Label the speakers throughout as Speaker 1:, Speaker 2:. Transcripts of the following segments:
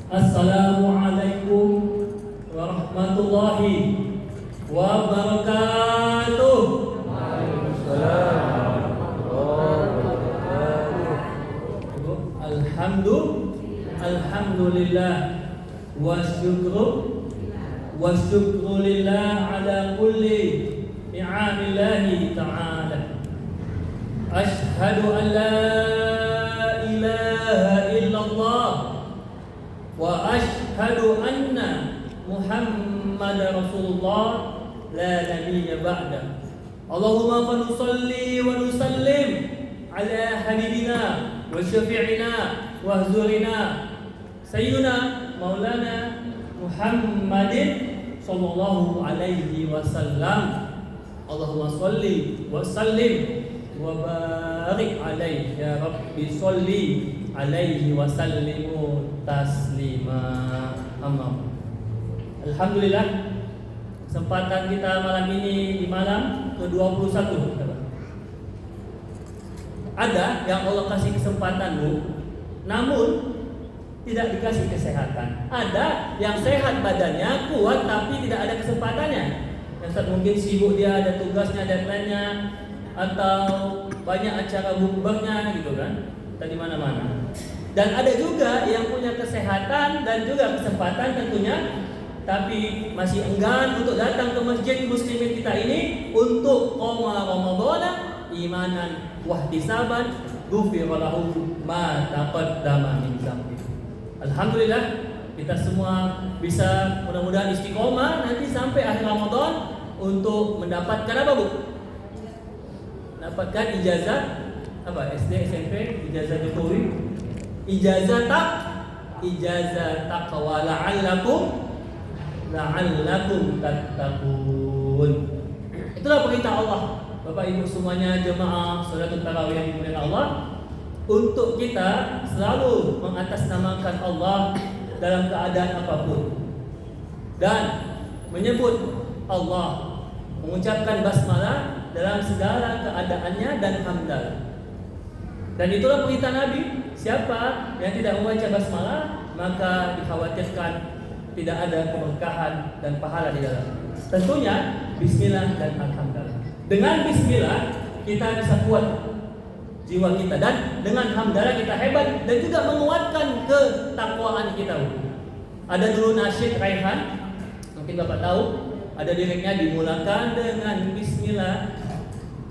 Speaker 1: Assalamualaikum warahmatullahi wabarakatuh.
Speaker 2: Waalaikumsalam warahmatullahi wabarakatuh.
Speaker 1: Alhamdulillah wa syukru lillah ala kulli ni'amillahi ta'ala. Ashhadu an la ilaha illallah wa ashhadu anna Muhammadar Rasulullah la nabiyya ba'da. Allahumma fa nusalli wa nusallim ala habibina wa syafi'ina wa huzurina sayyidina maulana Muhammadin sallallahu alaihi wasallam. Allahumma salli wa sallim wa barik alaihi ya rabbi salli alaihi wa sallimu taslima. Amma. Alhamdulillah, kesempatan kita malam ini di malam ke-21. Ada yang Allah kasih kesempatan, Bu, namun tidak dikasih kesehatan. Ada yang sehat badannya, kuat, tapi tidak ada kesempatannya. Yang mungkin sibuk, dia ada tugasnya, deadline-nya, atau banyak acara bukbernya gitu kan, di mana-mana. Dan ada juga yang punya kesehatan dan juga kesempatan tentunya, tapi masih enggan untuk datang ke masjid muslimin kita ini untuk qoma Ramadhan imanan wahtisaban ghufira lahu ma taqaddama min dzambi. Alhamdulillah, kita semua bisa mudah-mudahan istiqomah nanti sampai akhir Ramadan untuk mendapatkan apa, Bu? Mendapatkan ijazah apa? SD, SMP, ijazah Jokowi, ijazah taqwa la'allakum tattaqun. Itulah perintah Allah, Bapak Ibu semuanya, jemaah salatul tarawih yang dimuliakan Allah, untuk kita selalu mengatasnamakan Allah dalam keadaan apapun dan menyebut Allah, mengucapkan basmalah dalam segala keadaannya dan hamdalah. Dan itulah perintah Nabi, siapa yang tidak membaca basmalah maka dikhawatirkan tidak ada keberkahan dan pahala di dalam. Tentunya bismillah dan alhamdulillah. Dengan bismillah kita bisa kuat jiwa kita, dan dengan hamdalah kita hebat dan juga menguatkan ketakwaan kita. Ada dulu nasyid Raihan, mungkin Bapak tahu, ada liriknya, dimulakan dengan bismillah,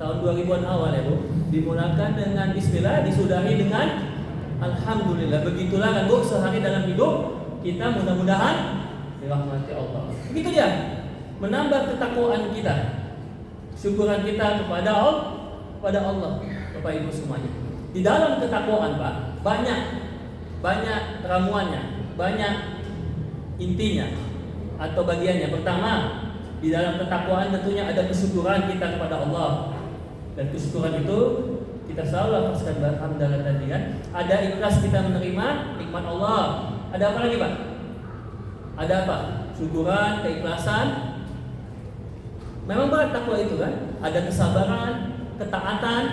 Speaker 1: tahun 2000-an awal ya, Bu. Dimulakan dengan bismillah, disudahi dengan alhamdulillah. Begitulah kan, Bu, sehari dalam hidup kita mudah-mudahan dirahmati Allah. Begitu dia, menambah ketakwaan kita, syukuran kita kepada Allah, Bapak Ibu semuanya. Di dalam ketakwaan, Pak, banyak ramuannya, banyak intinya atau bagiannya. Pertama, di dalam ketakwaan tentunya ada kesyukuran kita kepada Allah. Dan kesyukuran itu kita selalu lafazkan alhamdulillah tadi kan. Ada ikhlas kita menerima nikmat Allah. Ada apa lagi, Pak? Ada apa? Syukuran, keikhlasan. Memang berat takwa itu kan. Ada kesabaran, ketaatan.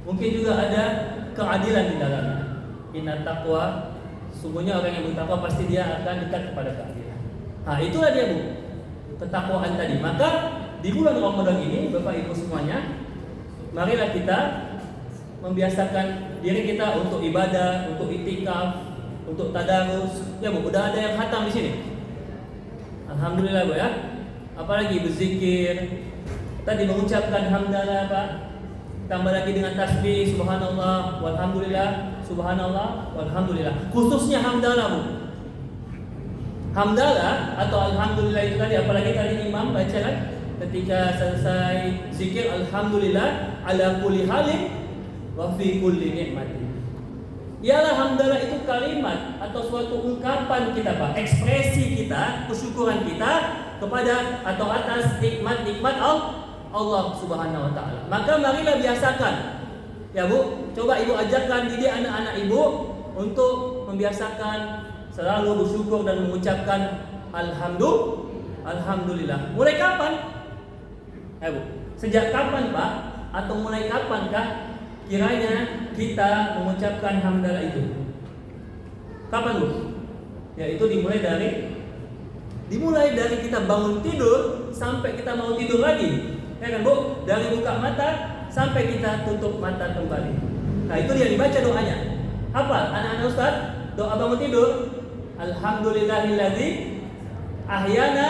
Speaker 1: Mungkin juga ada keadilan di dalamnya. Inna taqwa, sungguhnya orang yang bertakwa pasti dia akan dekat kepada keadilan. Nah, itulah dia, Bu, ketakwaan tadi. Maka di bulan Ramadan ini, Bapak Ibu semuanya, marilah kita membiasakan diri kita untuk ibadah, untuk itikaf, untuk tadarus. Ya, Bu, udah ada yang khatam di sini. Alhamdulillah, Bu, ya. Apalagi berzikir. Tadi mengucapkan hamdalah, Pak. Tambah lagi dengan tasbih, subhanallah, walhamdulillah, subhanallah, walhamdulillah. Khususnya hamdalah, Bu. Hamdalah atau alhamdulillah itu tadi, apalagi tadi imam baca kan, ketika selesai zikir, alhamdulillah ala kulli halin wa fi kulli nikmatin. Ialah hamdalah itu kalimat atau suatu ungkapan kita, Pak, ekspresi kita, kesyukuran kita kepada atau atas nikmat-nikmat Allah Subhanahu wa taala. Maka marilah biasakan. Ya, Bu, coba Ibu ajarkan didik anak-anak Ibu untuk membiasakan selalu bersyukur dan mengucapkan alhamdulillah. Mulai kapan? Bu, sejak kapan, Pak? Atau mulai kapankah kiranya kita mengucapkan hamdalah itu? Kapan, Bu? Yaitu dimulai dari kita bangun tidur sampai kita mau tidur lagi. Ya kan, Bu? Dari buka mata sampai kita tutup mata kembali. Nah, itu dia dibaca doanya. Apa? Anak-anak Ustaz, doa bangun tidur. Alhamdulillahilladzi ahyana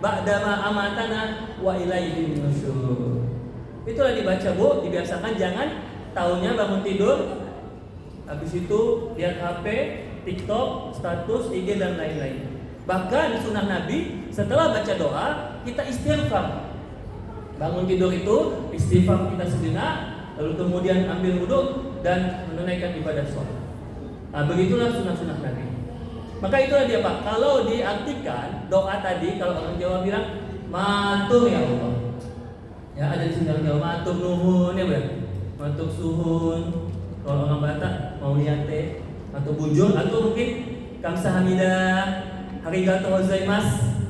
Speaker 1: ba'dama amatana wa ilaihi nusyur. Itulah dibaca, Bu. Dibiasakan, jangan taunya bangun tidur habis itu lihat HP, TikTok, status, IG dan lain-lain. Bahkan sunnah Nabi setelah baca doa kita istighfar. Bangun tidur itu istighfar kita sejenak, lalu kemudian ambil wudhu dan menunaikan ibadah sholat. Nah, begitulah sunnah-sunnah Nabi. Maka itulah dia, Pak. Kalau diartikan doa tadi, kalau orang Jawa bilang matur ya Allah. Ya, ada di sini orang Jawa matur nuhun ya, Bang. Matur suhun. Kalau orang Batak mau liate atau bujur atau mungkin kamsahamnida, arigatou gozaimasu.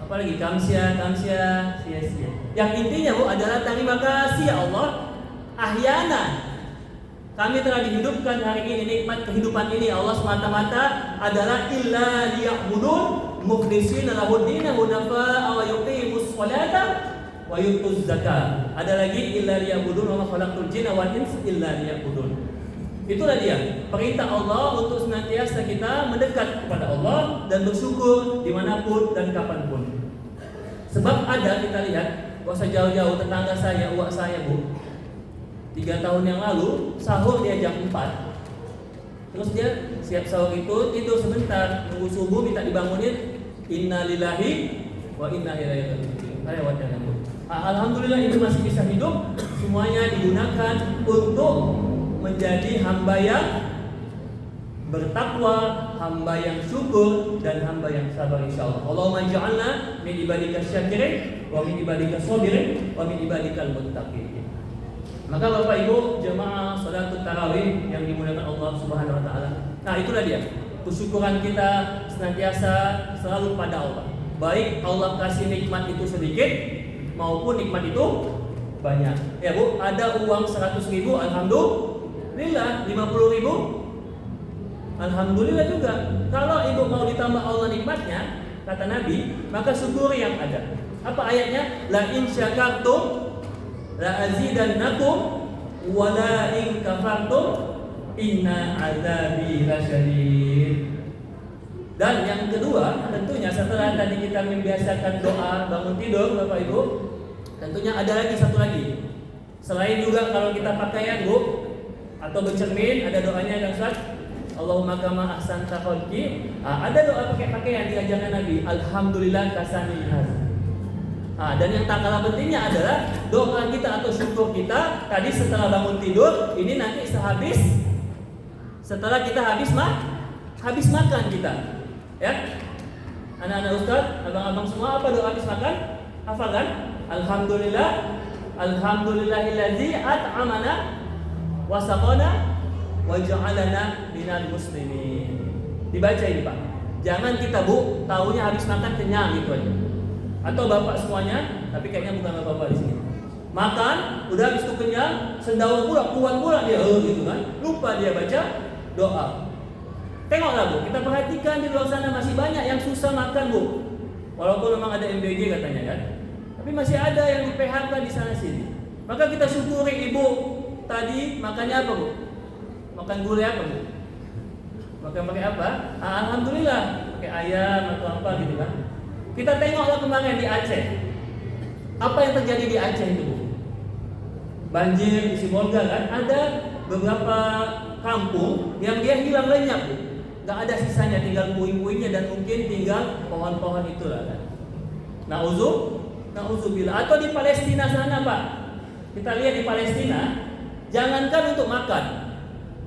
Speaker 1: Apalagi kamsia, sia-sia. Yang intinya, Bu, adalah terima kasih ya Allah. Ahyana, kami telah dihidupkan hari ini, nikmat kehidupan ini Allah semata-mata adalah illa liya'budun mukhlishina lahuddin hunafa wa yuqimus sholata wa yutuz zakat. Ada lagi illa liya'budun wa ma khalaqtul jinna wal insa illa liya'budun. Itulah dia perintah Allah untuk senantiasa kita mendekat kepada Allah dan bersyukur dimanapun dan kapanpun. Sebab ada, kita lihat, gak usah jauh-jauh, tetangga saya, uak saya, Bu, 3 tahun yang lalu sahur dia jam 4. Terus dia siap sahur itu tidur sebentar, nunggu subuh minta dibangunin. Innalillahi wa inna ilaihi raji'un. Alhamdulillah itu masih bisa hidup. Semuanya digunakan untuk menjadi hamba yang bertakwa, hamba yang syukur, dan hamba yang sabar insyaallah. Allahumma ja'alna min ibadika syakirin wa min ibadika sabirin wa min ibadikal muttaqin. Maka Bapak Ibu jemaah salatul tarawih yang dimuliakan Allah Subhanahu wa taala. Nah, itulah dia. Kesyukuran kita senantiasa selalu pada Allah. Baik Allah kasih nikmat itu sedikit maupun nikmat itu banyak. Ya, Bu, ada uang 100.000, alhamdulillah. 50.000, alhamdulillah juga. Kalau Ibu mau ditambah Allah nikmatnya, kata Nabi, maka syukuri yang ada. Apa ayatnya? La in syakartum la azidannakum wa la in kafartum inna azabi lasyadid. Dan yang kedua, tentunya setelah tadi kita membiasakan doa bangun tidur, Bapak Ibu, tentunya ada lagi satu lagi. Selain juga kalau kita pakaian, Bu, atau bercermin, ada doanya yang Ustaz. Allahumma kama ahsanta khalqi. Ada doa pakai pakaian di ajaran Nabi. Alhamdulillah kasani haz. Dan yang tak kalah pentingnya adalah doa kita atau syukur kita tadi setelah bangun tidur. Ini nanti setelah kita habis makan kita. Ya. Anak-anak Ustaz, abang-abang semua, apa doa habis makan? Hafal kan? Alhamdulillahilladzi at'amana wa saqana wa ja'alana minal muslimin. Dibaca ini, Pak. Jangan kita, Bu, taunya habis makan kenyang gitu aja. Atau Bapak semuanya, tapi kayaknya bukan Bapak di sini. Makan, udah habis itu kenyang, sendawa pula, kuat pula dia, gitu kan. Lupa dia baca doa. Tengoklah, Bu, kita perhatikan di luar sana masih banyak yang susah makan, Bu. Walaupun memang ada MBG katanya kan. Tapi masih ada yang di PHK di sana sini. Maka kita syukuri Ibu tadi makannya apa, Bu? Makan gulai apa, Bu? Makan pakai apa? Alhamdulillah, pakai ayam atau apa gitu kan. Kita tengoklah kemarin di Aceh. Apa yang terjadi di Aceh itu, Bu? Banjir di Sibolga kan. Ada beberapa kampung yang dia hilang lenyap, Bu. Gak ada sisanya, tinggal puing-puingnya dan mungkin tinggal pohon-pohon itulah kan. Nauzubillah. Atau di Palestina sana, Pak. Kita lihat di Palestina, jangankan untuk makan.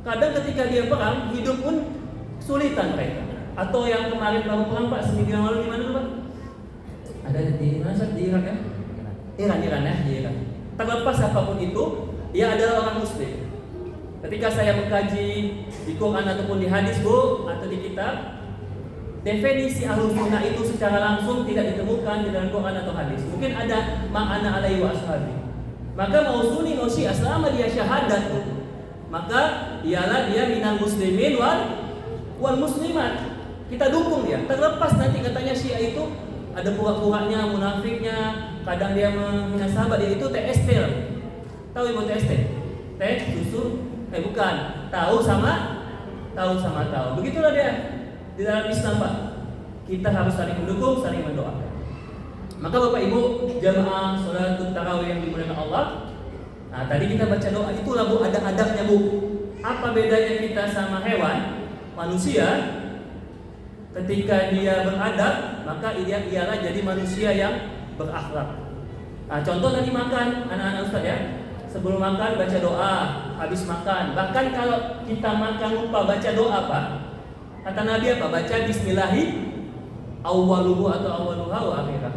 Speaker 1: Kadang ketika dia perang, hidup pun kesulitan mereka. Atau yang kemarin baru perang, Pak, seminggu yang lalu di mana tuh, Pak? Ada di mana, di Irak ya? Iran ya, di Irak. Terlepas apapun itu, dia adalah orang Muslim. Ketika saya mengkaji di Quran ataupun di hadis, Bu, atau di kitab, definisi ahlus sunnah itu secara langsung tidak ditemukan di dalam Quran atau hadis. Mungkin ada ma'ana alaihi wa ashabi. Maka mau sunni mau syiah, selama dia syahadat, maka ialah dia minal muslimin wal muslimat. kita dukung dia. Terlepas nanti katanya Syiah itu ada pura-puranya, munafiknya, kadang dia menghina sahabat, dia itu TST. Tahu ibu TST? Teh, susu, bukan. Tahu sama tahu. Begitulah dia di dalam Islam, Pak. Kita harus saling mendukung, saling mendoakan. Maka Bapak Ibu, jamaah sholatul tarawih yang dimuliakan Allah. Nah, tadi kita baca doa, itulah Bu, ada adabnya Bu. Apa bedanya kita sama hewan, manusia? Ketika dia beradab, maka ialah jadi manusia yang berakhlak. Nah, contoh tadi makan, anak-anak Ustaz ya. Sebelum makan baca doa, habis makan. Bahkan kalau kita makan lupa baca doa, Pak. Kata Nabi apa? Baca bismillahi awwaluhu atau awwaluha wa akhirah.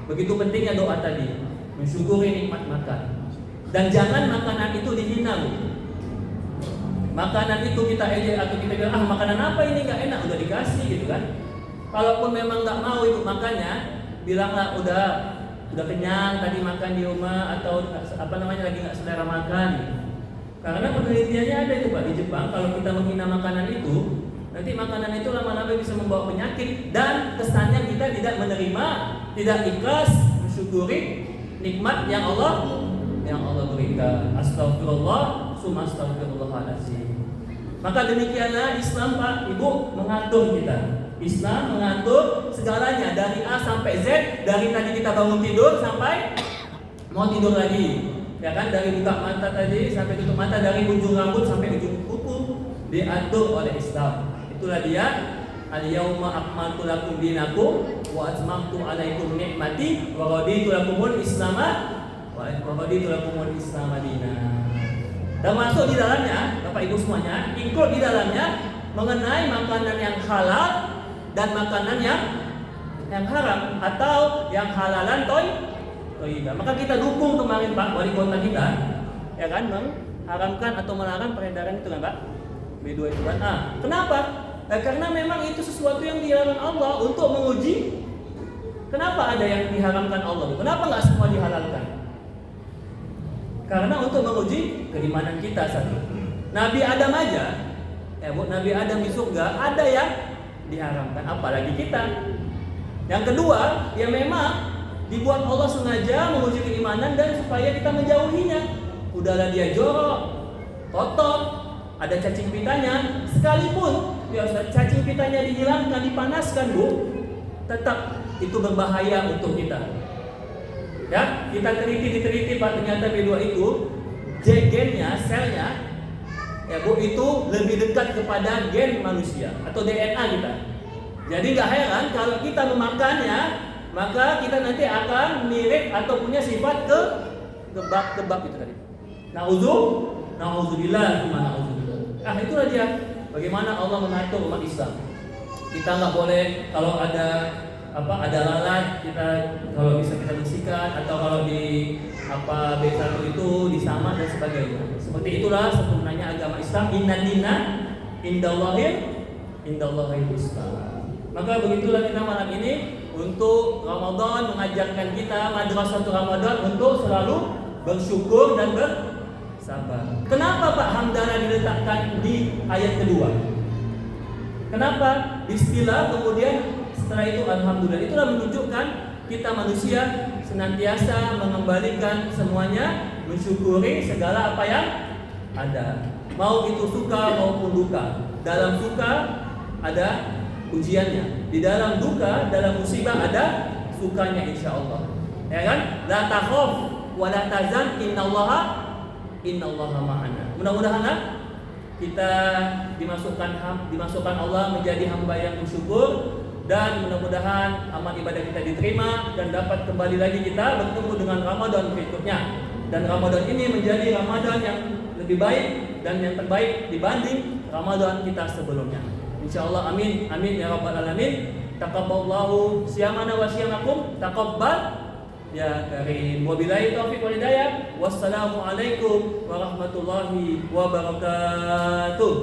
Speaker 1: Begitu pentingnya doa tadi, mensyukuri nikmat makan. Dan jangan makanan itu dihina, Bu. Makanan itu kita ejek atau kita bilang, makanan apa ini nggak enak, udah dikasih gitu kan. Kalaupun memang nggak mau ibu makannya, bilanglah udah kenyang tadi makan di rumah, atau lagi nggak selera makan. Karena penelitiannya ada itu Pak di Jepang, kalau kita menghina makanan itu, nanti makanan itu lama-lama bisa membawa penyakit dan kesannya kita tidak menerima, tidak ikhlas mensyukuri nikmat yang Allah berikan. Astagfirullah, summa astagfirullahaladzim. Maka demikianlah Islam Pak Ibu mengatur kita. Islam mengatur segalanya dari A sampai Z, dari tadi kita bangun tidur sampai mau tidur lagi. Ya kan, dari buka mata tadi sampai tutup mata, dari ujung rambut sampai ujung kuku diatur oleh Islam. Itulah dia al-yauma akmaltu lakum dinakum wa atmamtu alaikum ni'mati wa raditu lakumul Islam madina. Termasuk di dalamnya, Bapak Ibu semuanya, ikut di dalamnya mengenai makanan yang halal dan makanan yang haram atau yang halalan toibah. Maka kita dukung kemarin Pak Wali Kota kita, ya kan, mengharamkan atau melarang peredaran itu kan Pak, B2 itu kan. Kenapa? Karena memang itu sesuatu yang dilarang Allah untuk menguji. Kenapa ada yang diharamkan Allah? Kenapa nggak semua dihalalkan? Karena untuk menguji keimanan kita satu. Nabi Adam aja, Nabi Adam di surga ada yang diharamkan, apalagi kita. Yang kedua, ya memang dibuat Allah sengaja menguji keimanan dan supaya kita menjauhinya. Udahlah dia jorok, kotor, ada cacing pitanya, sekalipun ya cacing pitanya dihilangkan, dipanaskan Bu, tetap itu berbahaya untuk kita. Ya, kita teliti Pak, ternyata B2 itu gennya, selnya, ya Bu, itu lebih dekat kepada gen manusia atau DNA kita. Jadi nggak heran kalau kita memakannya, maka kita nanti akan mirip atau punya sifat kebab itu tadi. Nauzubillah. Itulah dia bagaimana Allah mengatur umat Islam. Kita nggak boleh kalau ada lalat, kita kalau bisa kita bersihkan, atau kalau di B1 itu disamak dan sebagainya. Seperti itulah sebenarnya agama Islam. Inna dina indallahil Islam. Maka begitulah kita malam ini untuk Ramadan mengajarkan kita madrasah Ramadan untuk selalu bersyukur dan bersabar. Kenapa Pak hamdalah diletakkan di ayat kedua? Kenapa Bismillah kemudian setelah itu alhamdulillah? Itulah menunjukkan kita manusia senantiasa mengembalikan semuanya, mensyukuri segala apa yang ada. Mau itu suka maupun duka. Dalam suka ada ujiannya. Di dalam duka, dalam musibah ada sukanya insyaallah. Ya kan? La takhaf wa la tahzan innallaha ma'ana. Mudah-mudahan kita dimasukkan Allah menjadi hamba yang bersyukur, dan mudah-mudahan amal ibadah kita diterima dan dapat kembali lagi kita bertemu dengan Ramadan berikutnya. Dan Ramadan ini menjadi Ramadan yang lebih baik dan yang terbaik dibanding Ramadan kita sebelumnya. Insyaallah, amin ya rabbal alamin. Taqabbalallahu siyamana wa siyamakum taqabbal ya karim. Wabillahi taufiq wal hidayah. Wassalamualaikum warahmatullahi wabarakatuh.